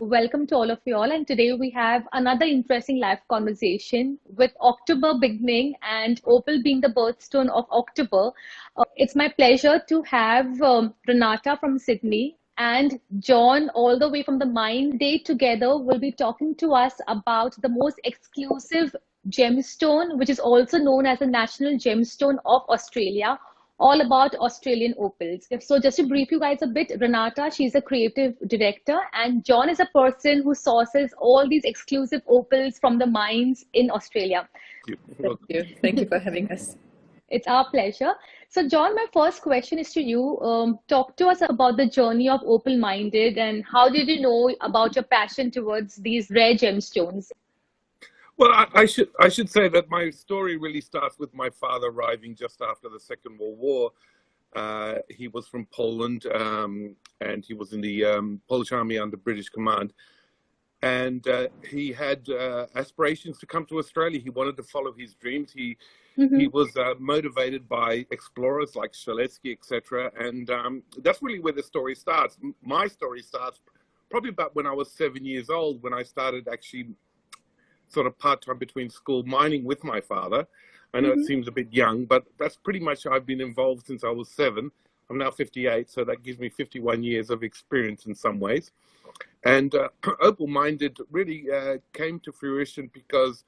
Welcome to all of you all. And today we have another interesting live conversation with October beginning and Opal being the birthstone of October. It's my pleasure to have Renata from Sydney and John all the way from the Mind. They together will be talking to us about the most exclusive gemstone, which is also known as the national gemstone of Australia, all about Australian opals. So just to brief you guys a bit, Renata, she's a creative director, and John is a person who sources all these exclusive opals from the mines in Australia. Thank you. Thank you for having us. It's our pleasure. So John, my first question is to you. Talk to us about the journey of Opal Minded and how did you know about your passion towards these rare gemstones? Well, I should say that my story really starts with my father arriving just after the Second World War. He was from Poland, and he was in the Polish Army under British command. And he had aspirations to come to Australia. He wanted to follow his dreams. He was motivated by explorers like Strzelecki, etc. And that's really where the story starts. My story starts probably about when I was 7 years old, when I started actually sort of part-time between school mining with my father. I know it seems a bit young, but that's pretty much, I've been involved since I was 7. I'm now 58, so that gives me 51 years of experience in some ways. And Opal Minded really came to fruition because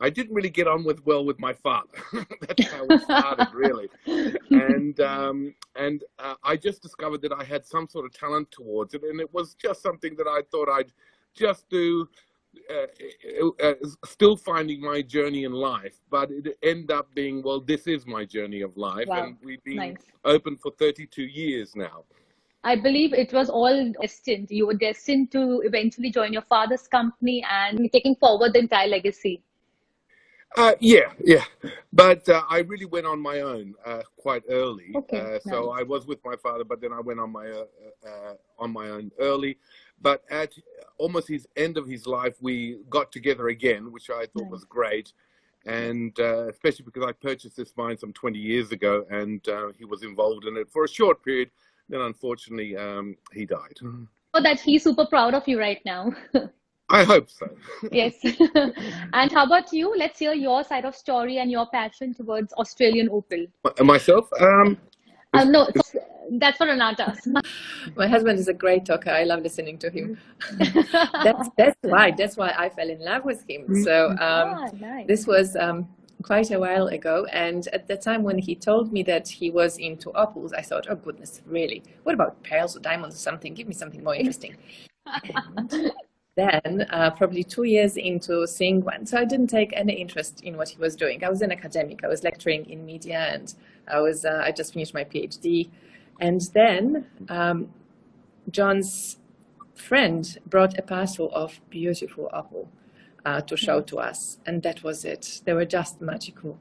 I didn't really get on well with my father. That's how it started, really. And I just discovered that I had some sort of talent towards it, and it was just something that I thought I'd just do. Still finding my journey in life, but it ended up being, well, this is my journey of life. Wow. And we've been open for 32 years now. I believe it was all destined. You were destined to eventually join your father's company and taking forward the entire legacy. Yeah. But I really went on my own quite early. Okay, so nice. I was with my father, but then I went on my own early. But at almost his end of his life, we got together again, which I thought was great. And especially because I purchased this mine some 20 years ago, and he was involved in it for a short period. Then, unfortunately, he died. So that he's super proud of you right now. I hope so. Yes. And how about you? Let's hear your side of story and your passion towards Australian opal. Myself? No, that's for Renata. My husband is a great talker. I love listening to him. That's why I fell in love with him. So Nice. this was quite a while ago, and at the time when he told me that he was into opals, I thought, oh goodness, really? What about pearls or diamonds or something? Give me something more interesting. Then, probably 2 years into seeing one, so I didn't take any interest in what he was doing. I was an academic. I was lecturing in media, and I just finished my PhD. And then John's friend brought a parcel of beautiful opal to show to us, and that was it. They were just magical.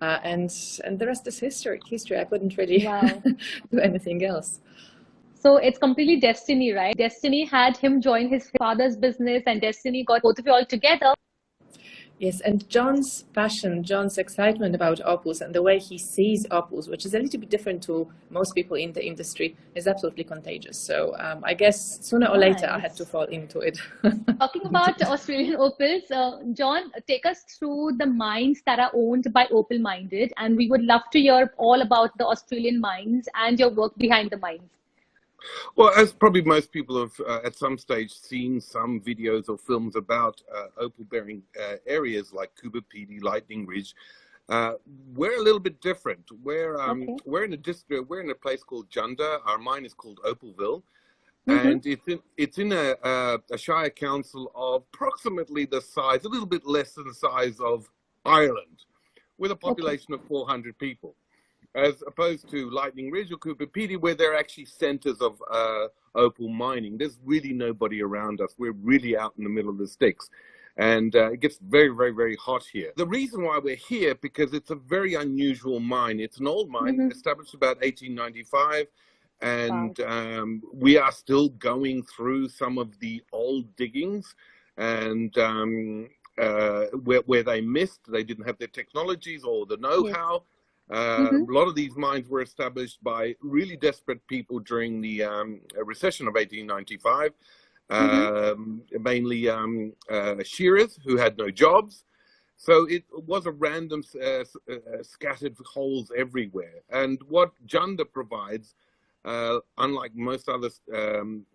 And the rest is history. I couldn't really do anything else. So it's completely destiny, right? Destiny had him join his father's business and destiny got both of you all together. Yes, and John's passion, John's excitement about opals and the way he sees opals, which is a little bit different to most people in the industry, is absolutely contagious. So I guess sooner or later I had to fall into it. Talking about Australian opals, John, take us through the mines that are owned by Opal Minded, and we would love to hear all about the Australian mines and your work behind the mines. Well, as probably most people have at some stage seen some videos or films about opal-bearing areas like Coober Pedy, Lightning Ridge, we're a little bit different. We're in a district. We're in a place called Junda. Our mine is called Opalville, and it's in a shire council of approximately the size, a little bit less than the size of Ireland, with a population of 400 people. As opposed to Lightning Ridge or Coober Pedy, where they're actually centers of opal mining. There's really nobody around us. We're really out in the middle of the sticks. And it gets very, very, very hot here. The reason why we're here, because it's a very unusual mine. It's an old mine, established about 1895. And we are still going through some of the old diggings. And where they missed, they didn't have the technologies or the know-how. A lot of these mines were established by really desperate people during the recession of 1895. mainly shearers who had no jobs. So it was a random scattered holes everywhere. And what Junda provides, unlike most other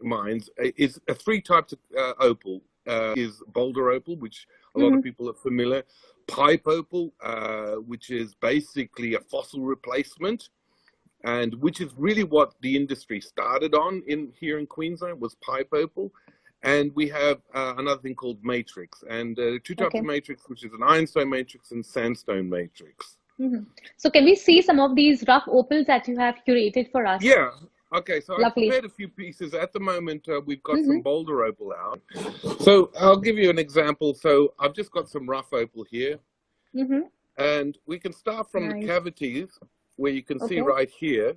mines, is three types of opal. Is boulder opal, which a lot of people are familiar. Pipe opal, which is basically a fossil replacement, and which is really what the industry started on here in Queensland, was pipe opal. And we have another thing called matrix, and two types of matrix, which is an ironstone matrix and sandstone matrix. So can we see some of these rough opals that you have curated for us? Yeah. Okay, so I've Lovely. prepared a few pieces. At the moment, we've got some boulder opal out. So I'll give you an example. So I've just got some rough opal here. And we can start from the cavities, where you can see right here.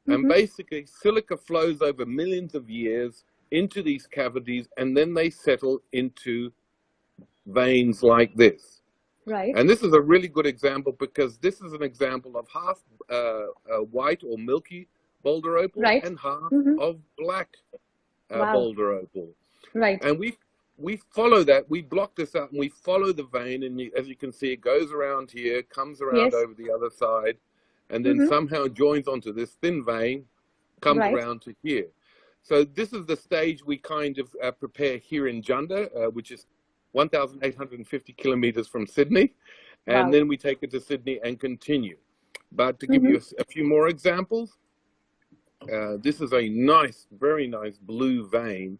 And basically, silica flows over millions of years into these cavities, and then they settle into veins like this. Right. And this is a really good example, because this is an example of half white or milky boulder opal and half of black boulder opal. Right. And we follow that. We block this out and we follow the vein, and as you can see, it goes around here, comes around over the other side, and then somehow joins onto this thin vein, comes around to here. So this is the stage we kind of prepare here in Junda, which is 1,850 kilometers from Sydney. And then we take it to Sydney and continue. But to give you a few more examples, this is a nice, very nice blue vein,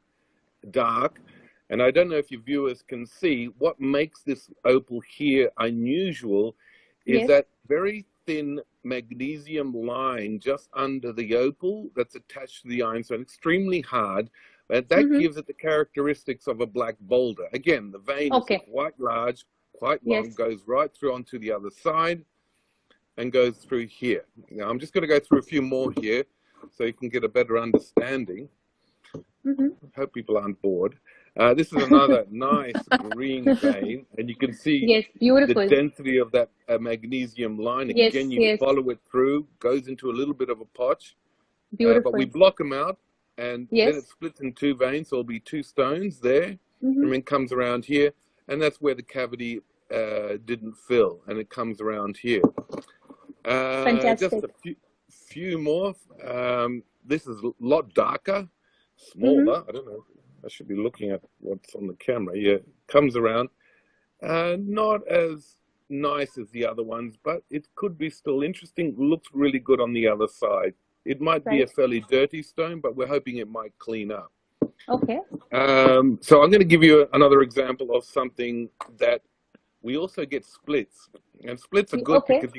dark. And I don't know if your viewers can see, what makes this opal here unusual is that very thin magnesium line just under the opal that's attached to the ironstone, extremely hard, but that gives it the characteristics of a black boulder. Again, the vein is quite large, quite long, goes right through onto the other side and goes through here. Now, I'm just going to go through a few more here so you can get a better understanding. I hope people aren't bored. This is another nice green vein, and you can see the density of that magnesium line. Again, you follow it through, goes into a little bit of a potch, but we block them out, and then it splits in two veins, so there'll be two stones there, and then comes around here, and that's where the cavity didn't fill, and it comes around here. Fantastic. Just a few more. This is a lot darker, smaller. I don't know. I should be looking at what's on the camera. Yeah, comes around. Not as nice as the other ones, but it could be still interesting. Looks really good on the other side. It might be a fairly dirty stone, but we're hoping it might clean up. Okay. So I'm going to give you another example of something that we also get splits. And splits are good because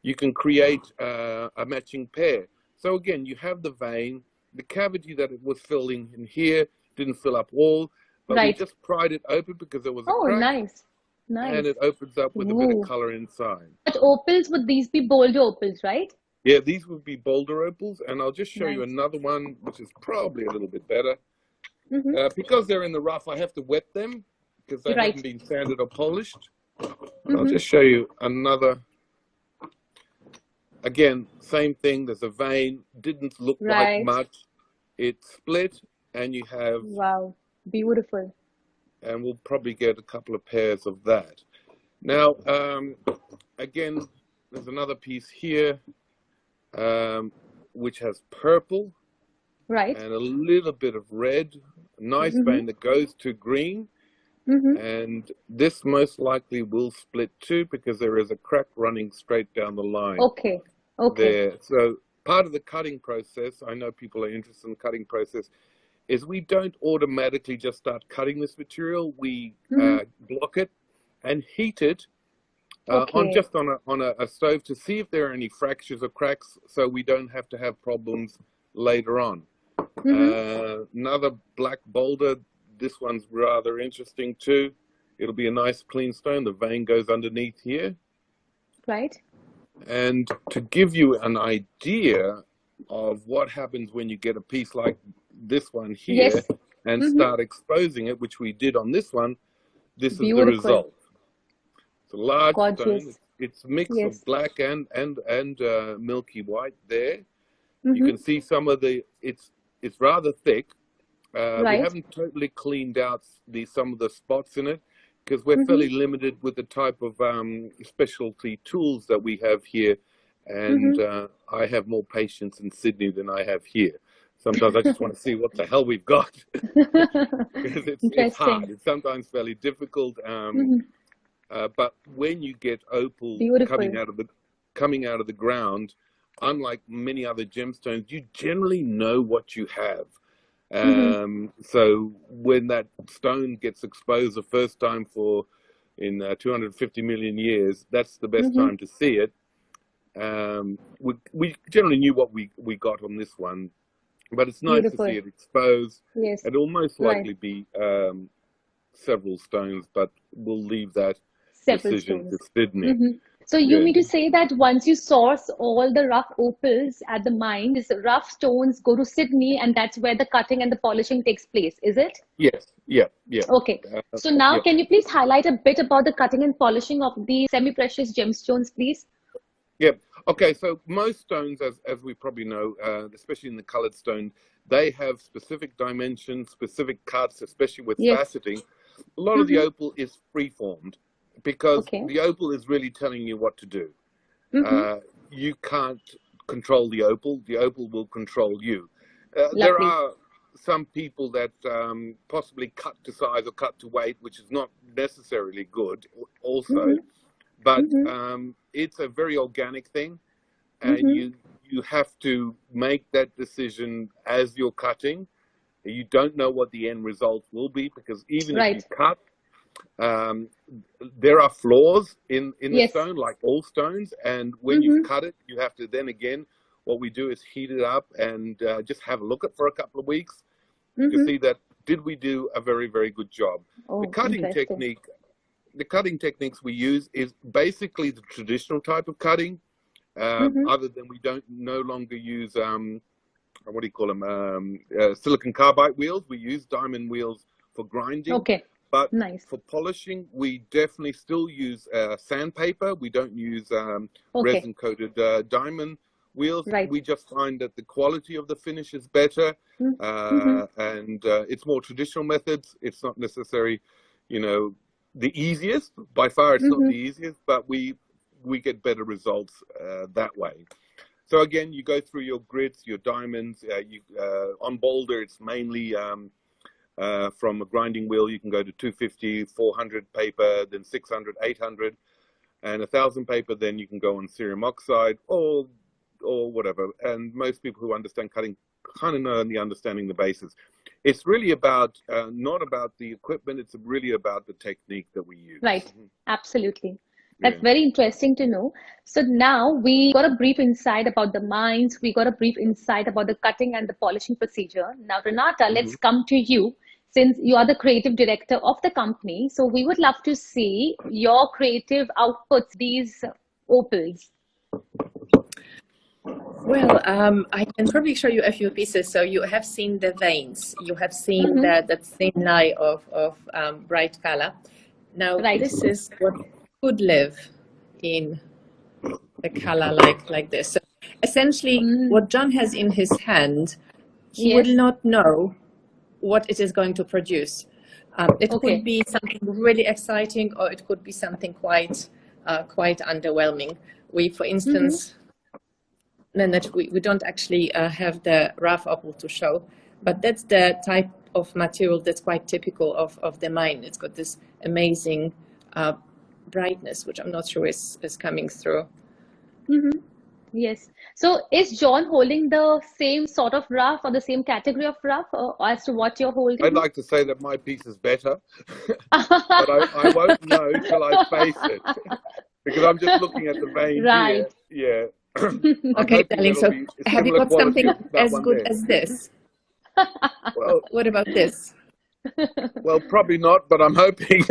you can create a matching pair. So again, you have the vein, the cavity that it was filling in here didn't fill up all, but we just pried it open because there was a crack. Nice. And it opens up with a bit of color inside. But opals, would these be boulder opals, right? Yeah, these would be boulder opals, and I'll just show you another one, which is probably a little bit better. Because they're in the rough, I have to wet them because they haven't been sanded or polished. I'll just show you another. Again, same thing. There's a vein. Didn't look like much. It split, and you have. Wow, beautiful. And we'll probably get a couple of pairs of that. Now, again, there's another piece here, which has purple. And a little bit of red. A nice vein that goes to green. And this most likely will split too, because there is a crack running straight down the line. There. So part of the cutting process, I know people are interested in the cutting process, is we don't automatically just start cutting this material. We block it and heat it on a stove to see if there are any fractures or cracks, so we don't have to have problems later on. Another black boulder. This one's rather interesting too. It'll be a nice clean stone. The vein goes underneath here. And to give you an idea of what happens when you get a piece like this one here and start exposing it, which we did on this one, this is the result. It's a large stone. It's mix of black and milky white there. You can see some of the, it's rather thick. We Right. haven't totally cleaned out some of the spots in it because we're fairly limited with the type of specialty tools that we have here. And I have more patience in Sydney than I have here. Sometimes I just want to see what the hell we've got because it's hard. Interesting. It's sometimes fairly difficult. But when you get opal Beautiful. coming out of the ground, unlike many other gemstones, you generally know what you have. So when that stone gets exposed the first time in 250 million years, that's the best time to see it. We generally knew what we got on this one, but it's nice to see Beautiful. it exposed. Yes. It'll most Right. likely be several stones, but we'll leave that Several decision to stones. Sydney. So you Yeah. mean to say that once you source all the rough opals at the mine, these rough stones go to Sydney, and that's where the cutting and the polishing takes place, is it? Yes. Yeah. Yeah. Okay. So now Yeah. can you please highlight a bit about the cutting and polishing of the semi-precious gemstones, please? Yeah. Okay. So most stones, as we probably know, especially in the colored stone, they have specific dimensions, specific cuts, especially with Yes. faceting. A lot of the opal is free-formed because Okay. the opal is really telling you what to do. You can't control the opal. The opal will control you. There Lovely. are some people that possibly cut to size or cut to weight, which is not necessarily good also. But it's a very organic thing, and you have to make that decision as you're cutting. You don't know what the end result will be because even if you cut, there are flaws in the Yes. stone, like all stones. And when you've cut it, you have to then again, what we do is heat it up and just have a look at for a couple of weeks to see that did we do a very, very good job. Oh, The cutting interesting. the cutting techniques we use is basically the traditional type of cutting, other than we don't no longer use what do you call them, silicon carbide wheels. We use diamond wheels for grinding. Okay. But Nice. for polishing, we definitely still use sandpaper. We don't use Okay. resin coated diamond wheels. Right. We just find that the quality of the finish is better, and it's more traditional methods. It's not necessarily, the easiest. By far, it's not the easiest, but we get better results that way. So again, you go through your grids, your diamonds. On Boulder, it's mainly from a grinding wheel. You can go to 250, 400 paper, then 600, 800, and 1,000 paper. Then you can go on cerium oxide or whatever. And most people who understand cutting kind of know the understanding the basis. It's really about not about the equipment. It's really about the technique that we use. Right. Absolutely. That's very interesting to know. So now we got a brief insight about the mines. We got a brief insight about the cutting and the polishing procedure. Now, Renata, let's come to you since you are the creative director of the company. So we would love to see your creative outputs, these opals. Well, I can probably show you a few pieces. So you have seen the veins. You have seen that thin line of bright color. Now, this is what could live in a color like this. So essentially, what John has in his hand, he will not know what it is going to produce. It could be something really exciting, or it could be something quite underwhelming. We, for instance, Leonard, we don't actually have the rough opal to show, but that's the type of material that's quite typical of the mine. It's got this amazing brightness, which I'm not sure is coming through. Yes. So is John holding the same sort of rough or the same category of rough as to what you're holding? I'd like to say that my piece is better, but I won't know till I face it because I'm just looking at the veins here. Yeah. Okay, darling. So have you got something as good as this? Well, what about this? Well, probably not, but I'm hoping.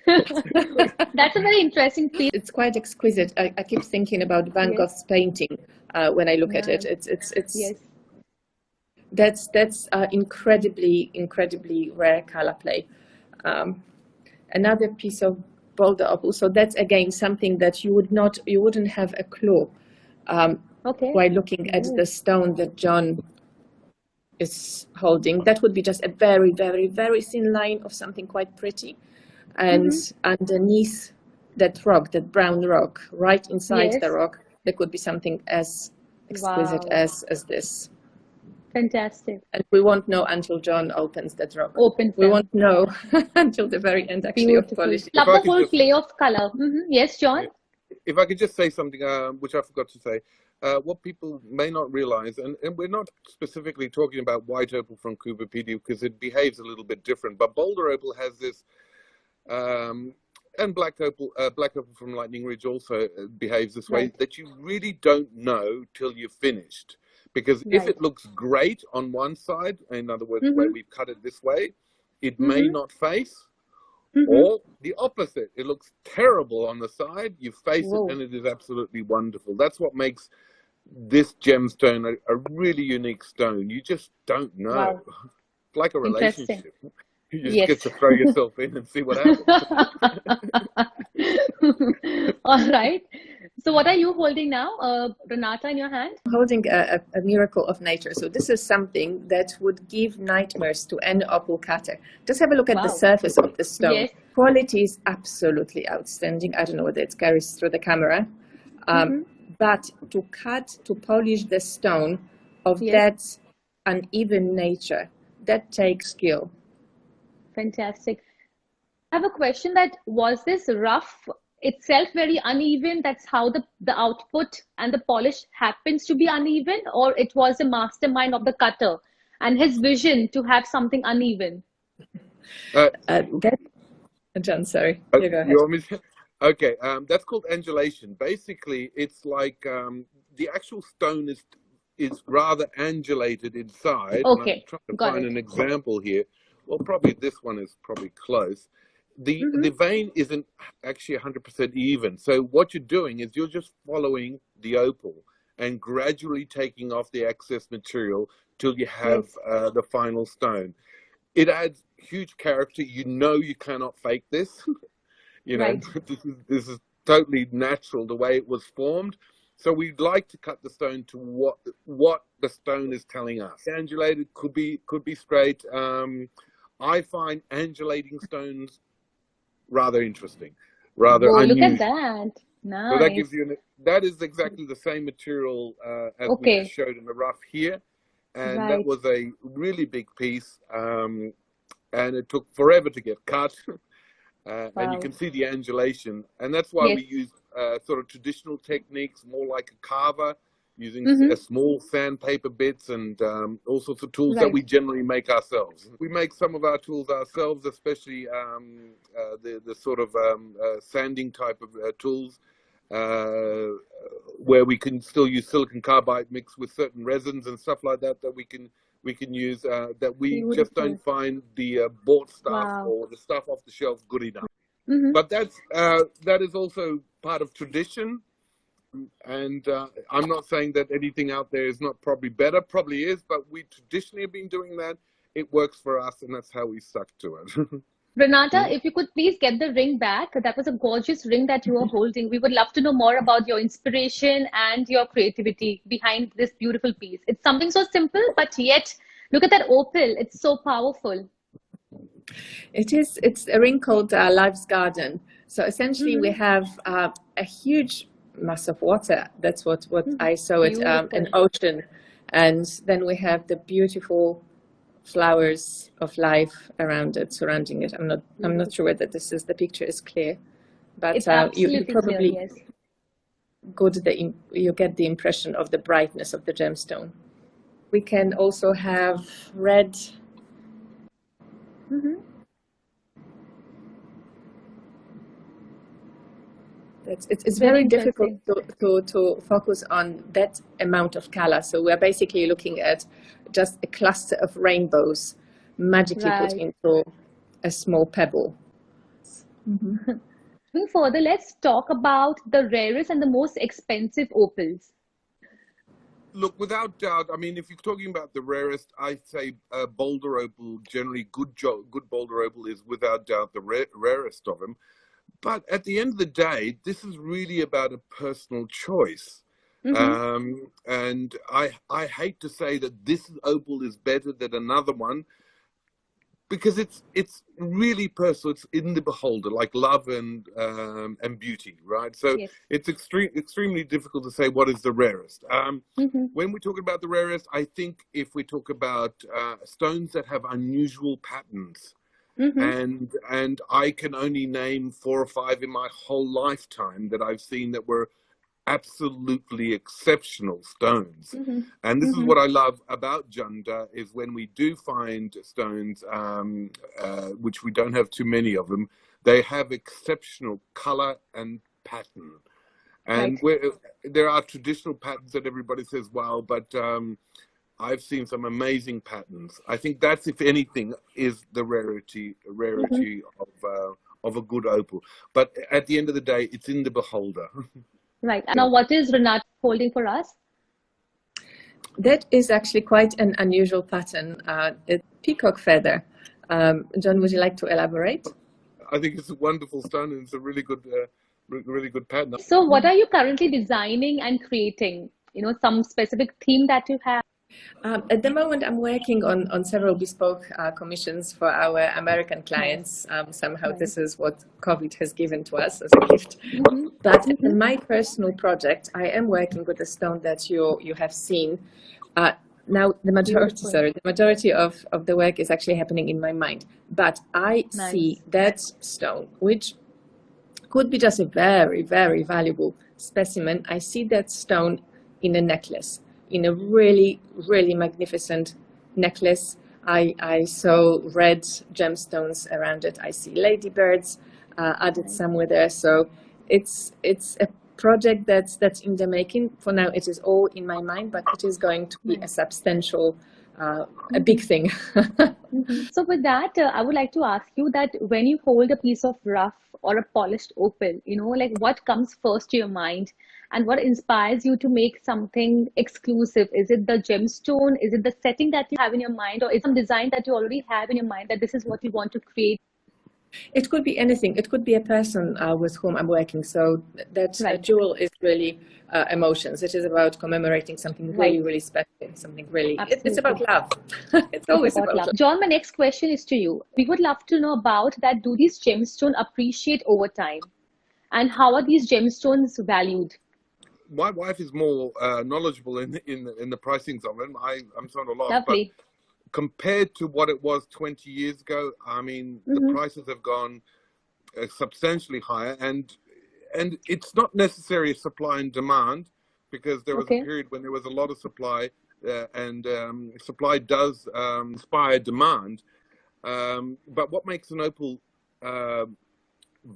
That's a very interesting piece. It's quite exquisite. I keep thinking about Van Gogh's painting when I look at it. It's that's incredibly rare color play. Another piece of boulder opal. So that's again something that you wouldn't have a clue while looking at the stone that John is holding, that would be just a very, very, very thin line of something quite pretty. And underneath that rock, that brown rock, right inside the Yes. rock, there could be something as exquisite Wow. as this. Fantastic. And we won't know until John opens that rock. Opens We them. won't know until the very end, actually, of Beautiful. polishing. If Love I the could whole just, play of color. Yes, John? if I could just say something, which I forgot to say, what people may not realize, and we're not specifically talking about white opal from Cooper PD because it behaves a little bit different, but boulder opal has this, and black opal from Lightning Ridge also behaves this way, Right. that you really don't know till you're finished. Because if Right. it looks great on one side, in other words, the way we've cut it this way, it may not face. Or the opposite, it looks terrible on the side, you face Whoa. it and it is absolutely wonderful. That's what makes this gemstone a really unique stone. You just don't know. Wow. It's like a Interesting. relationship. You just Yes. get to throw yourself in and see what happens. All right. So what are you holding now, Renata, in your hand? Holding a miracle of nature. So this is something that would give nightmares to any opal cutter. Just have a look at the Wow. surface of the stone. Yes. Quality is absolutely outstanding. I don't know whether it carries through the camera. But to cut, to polish the stone of Yes. that uneven nature, that takes skill. Fantastic. I have a question that was this rough itself very uneven? That's how the output and the polish happens to be uneven, or it was a mastermind of the cutter and his vision to have something uneven? John, sorry. You go ahead. You want me to? Okay, that's called undulation. Basically, it's like the actual stone is rather undulated inside. Okay, And I'm trying to got find it. an example here. Well, probably this one is probably close. The vein isn't actually 100% even. So what you're doing is you're just following the opal and gradually taking off the excess material till you have the final stone. It adds huge character. You know you cannot fake this. You know, Right. this is totally natural the way it was formed. So we'd like to cut the stone to what the stone is telling us. Angulated could be straight. I find angulating stones rather interesting, rather Oh, look unusual. at that. So that gives Nice. you that is exactly the same material as we Okay. just showed in the rough here, and Right. that was a really big piece, and it took forever to get cut. And you Wow. can see the undulation, and that's why Yes. we use sort of traditional techniques, more like a carver, using a small sandpaper bits and all sorts of tools that Right. we generally make ourselves. We make some of our tools ourselves, especially the sort of sanding type of tools, where we can still use silicon carbide mixed with certain resins and stuff like that that we can use, that we just Beautiful. don't find the bought stuff Wow. or the stuff off the shelf good enough. Mhm. But that is also part of tradition. And I'm not saying that anything out there is not probably better, probably is, but we traditionally have been doing that. It works for us, and that's how we stuck to it. Renata, if you could please get the ring back. That was a gorgeous ring that you were holding. We would love to know more about your inspiration and your creativity behind this beautiful piece. It's something so simple, but yet look at that opal. It's so powerful. It's a ring called Life's Garden. So essentially we have a huge mass of water. That's what I saw it, an Beautiful. ocean. And then we have the beautiful flowers of life around it, surrounding it. I'm not sure whether the picture is clear, but It's you absolutely clear, probably yes. you get the impression of the brightness of the gemstone. We can also have red. It's very difficult to focus on that amount of color. So we're basically looking at just a cluster of rainbows magically put into a small pebble. Moving further, let's talk about the rarest and the most expensive opals. Look, without doubt, I mean, if you're talking about the rarest, I'd say boulder opal, generally good boulder opal is without doubt the rarest of them. But at the end of the day, this is really about a personal choice. Mm-hmm. And I hate to say that this opal is better than another one, because it's really personal. It's in the beholder, like love and beauty, right? So Yes. it's extremely difficult to say what is the rarest. Mm-hmm. When we talk about the rarest, I think if we talk about stones that have unusual patterns, Mm-hmm. and I can only name 4 or 5 in my whole lifetime that I've seen that were absolutely exceptional stones. Mm-hmm. And this is Mm-hmm. what I love about Junda, is when we do find stones, which we don't have too many of them, they have exceptional color and pattern. And Right. there are traditional patterns that everybody says, wow, but I've seen some amazing patterns. I think that's, if anything, is the rarity Mm-hmm. of a good opal. But at the end of the day, it's in the beholder. Right. Yeah. Now, what is Renata holding for us? That is actually quite an unusual pattern. It's peacock feather. John, would you like to elaborate? I think it's a wonderful stone, and it's a really good pattern. So, what are you currently designing and creating? Some specific theme that you have? At the moment, I'm working on several bespoke commissions for our American Nice. clients. Somehow, Nice. this is what COVID has given to us as a gift. Mm-hmm. But Mm-hmm. in my personal project, I am working with a stone that you have seen. Now, Beautiful. the majority of the work is actually happening in my mind. But I see Nice. that stone, which could be just a very, very valuable specimen. I see that stone in a necklace, in a really, really magnificent necklace. I saw red gemstones around it. I see ladybirds added Nice. somewhere there. So it's a project that's in the making. For now, it is all in my mind, but it is going to be a Nice. substantial, a big Mm-hmm. thing. Mm-hmm. So with that, I would like to ask you that when you hold a piece of rough or a polished opal, like what comes first to your mind and what inspires you to make something exclusive? Is it the gemstone? Is it the setting that you have in your mind, or is it some design that you already have in your mind that this is what you want to create? It could be anything. It could be a person with whom I'm working. So that Right, jewel is really emotions. It is about commemorating something right. really, really special, something really, it's about Absolutely. love. It's It's always about about love. love. John, my next question is to you. We would love to know about that. Do these gemstones appreciate over time? And how are these gemstones valued? My wife is more knowledgeable in the pricings of them. I'm sort of lost, but Lovely. compared to what it was 20 years ago, I mean, the Mm-hmm. prices have gone substantially higher, and it's not necessarily supply and demand, because there was a Okay. period when there was a lot of supply, and supply does inspire demand. But what makes an opal uh,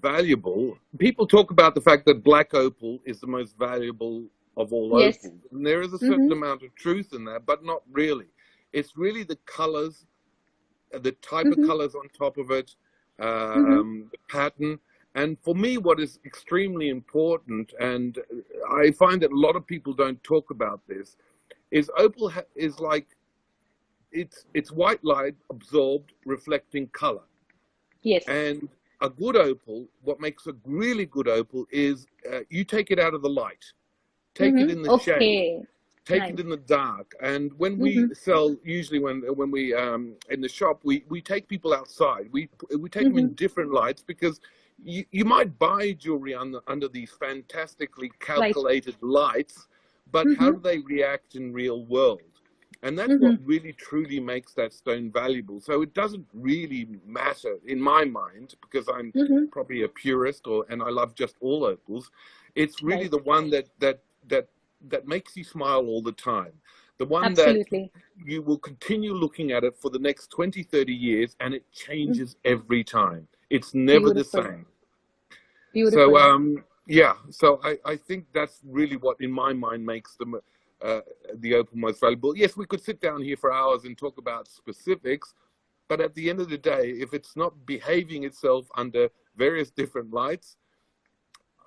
valuable? People talk about the fact that black opal is the most valuable of all Yes. opals, and there is a certain Mm-hmm. amount of truth in that, but not really. It's really the colors, the type of Mm-hmm. colors on top of it, Mm-hmm. the pattern. And for me, what is extremely important, and I find that a lot of people don't talk about this, is opal is like, it's white light absorbed, reflecting color. Yes. And a good opal, what makes a really good opal is you take it out of the light, take it Mm-hmm. in the shade, Okay. take it Nice. in the dark. And when we Mm-hmm. sell, usually when we in the shop, we take people outside. We take them Mm-hmm. in different lights, because you might buy jewelry under these fantastically Right. calculated lights, but how Mm-hmm. do they react in real world? And that's what Mm-hmm. really truly makes that stone valuable. So it doesn't really matter in my mind, because I'm Mm-hmm. probably a purist, and I love just all opals. It's really Right. the one that makes you smile all the time. The one that Absolutely. you will continue looking at it for the next 20, 30 years, and it Mm. changes every time. It's never the Beautiful. same. So, Beautiful. yeah, so I think that's really what, in my mind, makes the opal most valuable. Yes, we could sit down here for hours and talk about specifics, but at the end of the day, if it's not behaving itself under various different lights,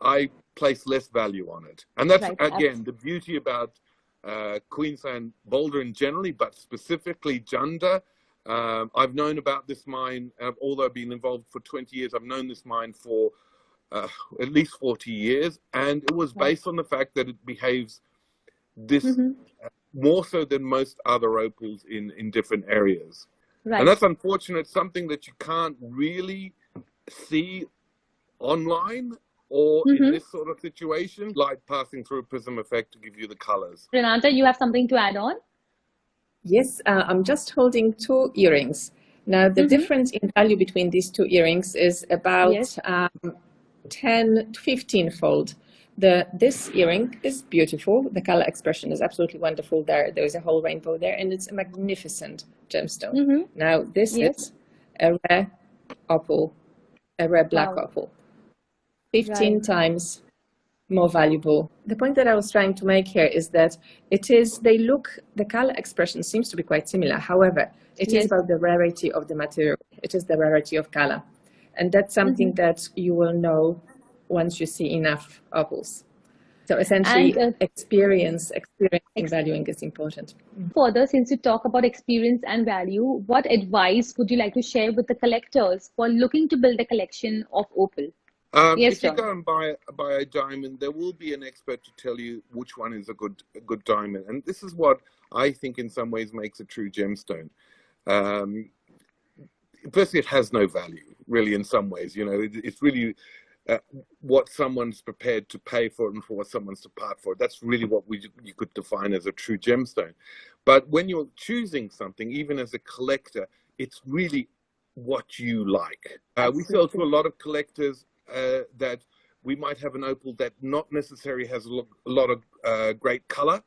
I place less value on it. And that's, Right. again, the beauty about Queensland, Boulder in generally, but specifically Junda. I've known about this mine, although I've been involved for 20 years, I've known this mine for at least 40 years. And it was Right. based on the fact that it behaves this more so than most other opals in different areas. Right. And that's unfortunate, something that you can't really see online or in this sort of situation, light passing through a prism effect to give you the colors. Renata, you have something to add on? Yes, I'm just holding two earrings. Now, the difference in value between these two earrings is about 10 to 15 fold. This earring is beautiful. The color expression is absolutely wonderful there. There is a whole rainbow there, and it's a magnificent gemstone. Now, this is a rare opal, a rare black opal. 15 times more valuable. The point that I was trying to make here is that the color expression seems to be quite similar. However, it is about the rarity of the material. It is the rarity of color. And that's something that you will know once you see enough opals. So essentially, experience in valuing is important. Further, since you talk about experience and value, what advice would you like to share with the collectors who are looking to build a collection of opal? If you go and buy a diamond, there will be an expert to tell you which one is a good diamond. And this is what I think in some ways makes a true gemstone. Firstly, it has no value, really, in some ways. You know, it's really what someone's prepared to pay for it and for what someone's to part for it. That's really what you could define as a true gemstone. But when you're choosing something, even as a collector, it's really what you like. We sell to a lot of collectors that we might have an opal that not necessarily has a lot of great color,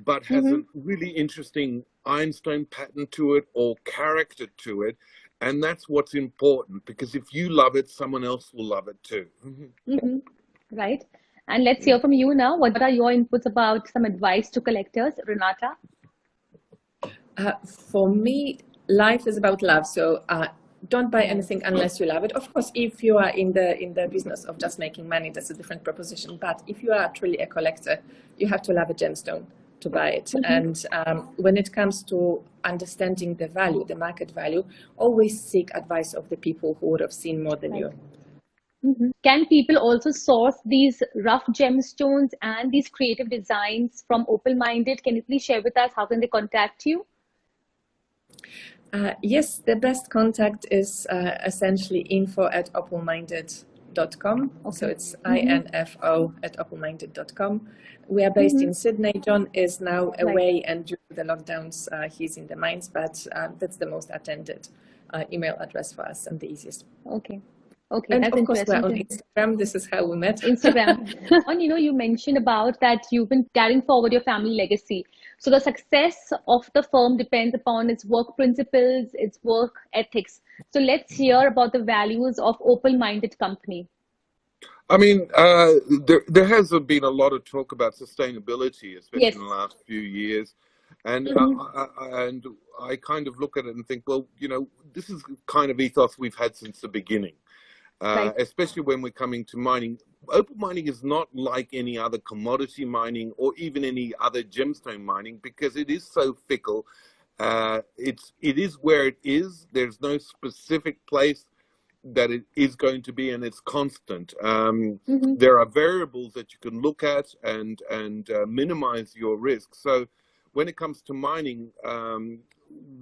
but has a really interesting ironstone pattern to it or character to it. And that's what's important, because if you love it, someone else will love it too. Right. And let's hear from you now. What are your inputs about some advice to collectors, Renata? For me, life is about love. So don't buy anything unless you love it. Of course, if you are in the business of just making money, that's a different proposition. But if you are truly a collector, you have to love a gemstone to buy it. And when it comes to understanding the value, the market value, always seek advice of the people who would have seen more than you. Can people also source these rough gemstones and these creative designs from Opal Minded? Can you please share with us how can they contact you? Yes, the best contact is essentially info@opalminded.com. So it's info@opalminded.com. We are based in Sydney. John is now away, and during the lockdowns, he's in the mines, but that's the most attended email address for us and the easiest. Okay, and that's of course we're on interesting. Instagram. This is how we met. Instagram. And you mentioned about that you've been carrying forward your family legacy. So the success of the firm depends upon its work principles, its work ethics. So let's hear about the values of Opal Minded company. I mean, there has been a lot of talk about sustainability, especially in the last few years. And I kind of look at it and think, well, this is kind of ethos we've had since the beginning, especially when we're coming to mining. Opal mining is not like any other commodity mining or even any other gemstone mining, because it is so fickle. It is where it is. There's no specific place that it is going to be, and it's constant. There are variables that you can look at and minimize your risk. So when it comes to mining,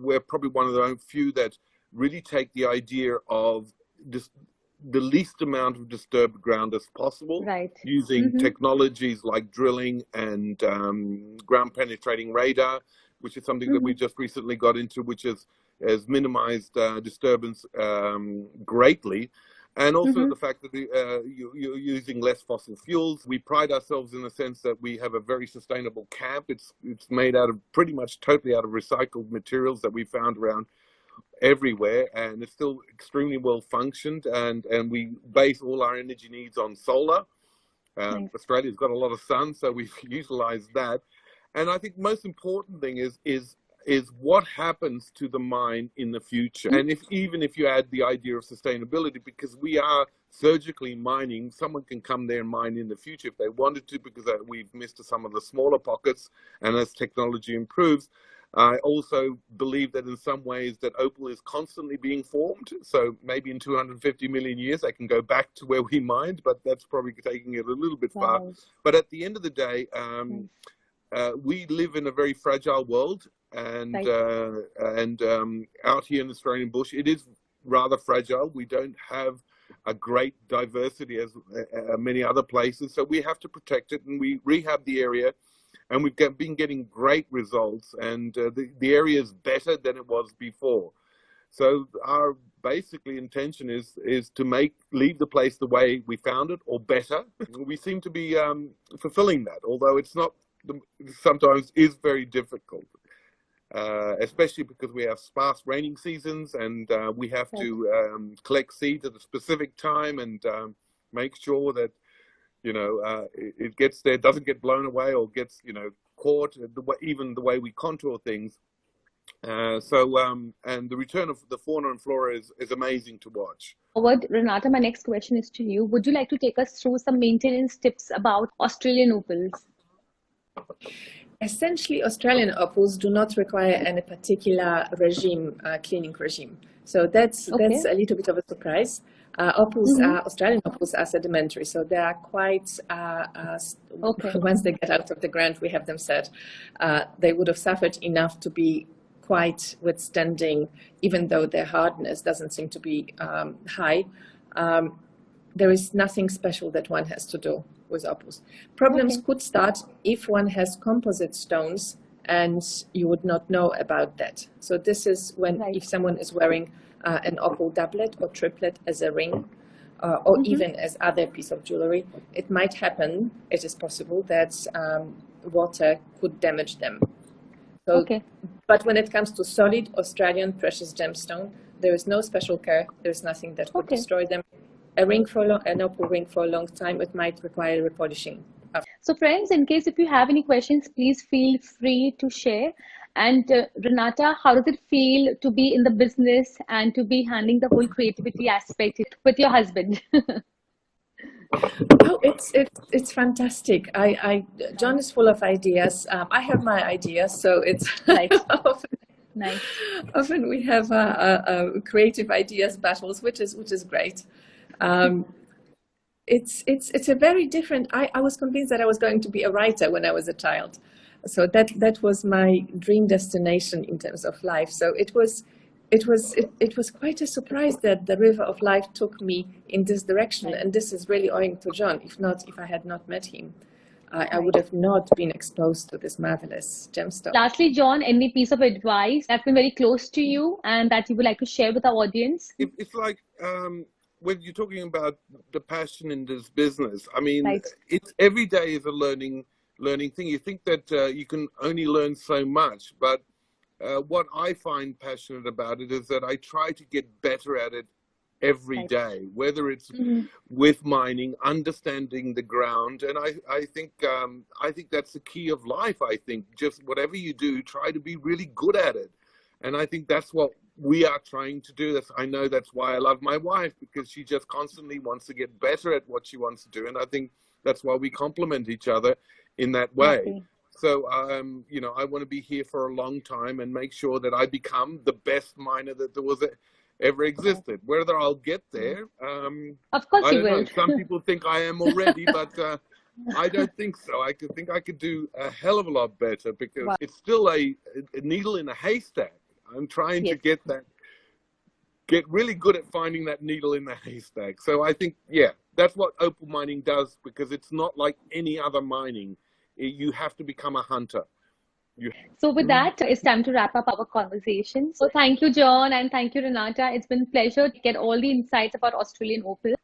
we're probably one of the few that really take the idea of the least amount of disturbed ground as possible, using technologies like drilling and ground penetrating radar, which is something that we just recently got into, which has minimized disturbance greatly. And also the fact that you're using less fossil fuels. We pride ourselves in the sense that we have a very sustainable camp. It's made out of pretty much totally out of recycled materials that we found around everywhere, and it's still extremely well functioned. And we base all our energy needs on solar. Australia's got a lot of sun, so we've utilized that. And I think most important thing is what happens to the mine in the future. And even if you add the idea of sustainability, because we are surgically mining, someone can come there and mine in the future if they wanted to, because we've missed some of the smaller pockets. And as technology improves, I also believe that in some ways that opal is constantly being formed. So maybe in 250 million years, they can go back to where we mined, but that's probably taking it a little bit far. But at the end of the day, we live in a very fragile world, and out here in the Australian bush, it is rather fragile. We don't have a great diversity as many other places, so we have to protect it, and we rehab the area, and we've been getting great results, and the area is better than it was before. So our basically intention is to leave the place the way we found it, or better. We seem to be fulfilling that, although it's not. Sometimes is very difficult, especially because we have sparse raining seasons, and we have to collect seeds at a specific time, and make sure that it gets there, doesn't get blown away or gets caught. Even the way we contour things. And the return of the fauna and flora is amazing to watch. Renata, my next question is to you. Would you like to take us through some maintenance tips about Australian opals? Essentially, Australian opals do not require any particular cleaning regime. So that's a little bit of a surprise. Australian opals are sedimentary, so they are quite, once they get out of the ground, we have them said, they would have suffered enough to be quite withstanding, even though their hardness doesn't seem to be high. There is nothing special that one has to do with opals. Problems could start if one has composite stones and you would not know about that. So this is when if someone is wearing an opal doublet or triplet as a ring, or even as other piece of jewelry, it might happen, it is possible that water could damage them. So, but when it comes to solid Australian precious gemstone, there is no special care. There's nothing that would destroy them. An opal ring for a long time, it might require repolishing. So friends, in case if you have any questions, please feel free to share. And Renata, how does it feel to be in the business and to be handling the whole creativity aspect with your husband? Oh, it's fantastic. John is full of ideas. I have my ideas, so it's often we have creative ideas battles, which is great. It's a very different. I was convinced that I was going to be a writer when I was a child, so that was my dream destination in terms of life. So it was quite a surprise that the river of life took me in this direction, and this is really owing to John. If I had not met him, I would have not been exposed to this marvelous gemstone. Lastly, John, any piece of advice that's been very close to you and that you would like to share with our audience? It's like when you're talking about the passion in this business, I mean, it's every day is a learning thing. You think that you can only learn so much, but what I find passionate about it is that I try to get better at it every day, whether it's with mining, understanding the ground. And I think that's the key of life. I think just whatever you do, try to be really good at it. And I think that's what we are trying to do. I know that's why I love my wife, because she just constantly wants to get better at what she wants to do. And I think that's why we complement each other in that way. So, I want to be here for a long time and make sure that I become the best miner that there was ever existed. Whether I'll get there, of course I you don't will. know. Some people think I am already, but I don't think so. I could do a hell of a lot better, because it's still a needle in a haystack. I'm trying to get really good at finding that needle in the haystack. So I think, that's what opal mining does, because it's not like any other mining. You have to become a hunter. So with that, it's time to wrap up our conversation. So thank you, John, and thank you, Renata. It's been a pleasure to get all the insights about Australian opal.